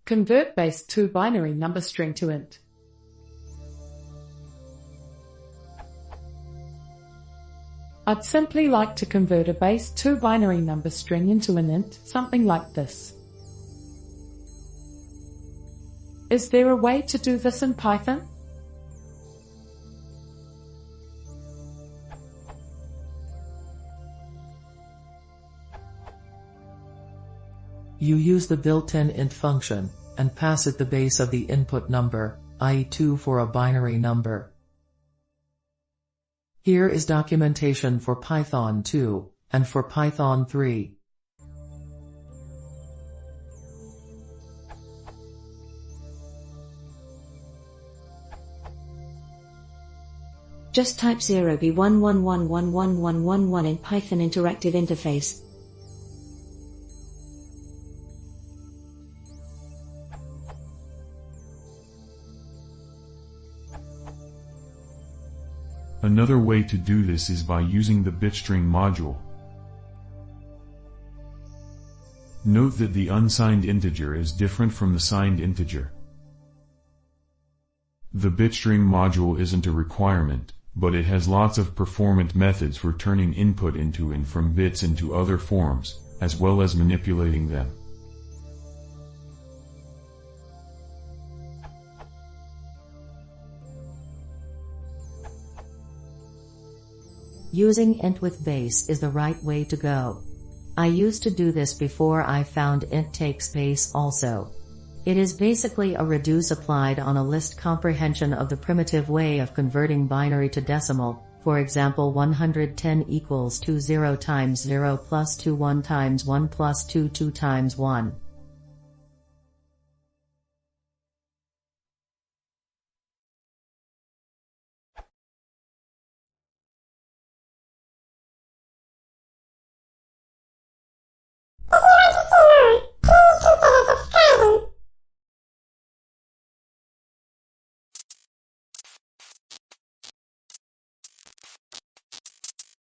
Convert base-2 binary number string to int. I'd simply like to convert a base-2 binary number string into an int, something like this. Is there a way to do this in Python? You use the built-in int function, and pass it the base of the input number, i.e. 2 for a binary number. Here is documentation for Python 2, and for Python 3. Just type 0b11111111 in Python interactive interface. Another way to do this is by using the bitstring module. Note that the unsigned integer is different from the signed integer. The bitstring module isn't a requirement, but it has lots of performant methods for turning input into and from bits into other forms, as well as manipulating them. Using int with base is the right way to go. I used to do this before I found int takes base also. It is basically a reduce applied on a list comprehension of the primitive way of converting binary to decimal, for example 110 equals 2 0 times 0 plus 2 1 times 1 plus 2 2 times 1.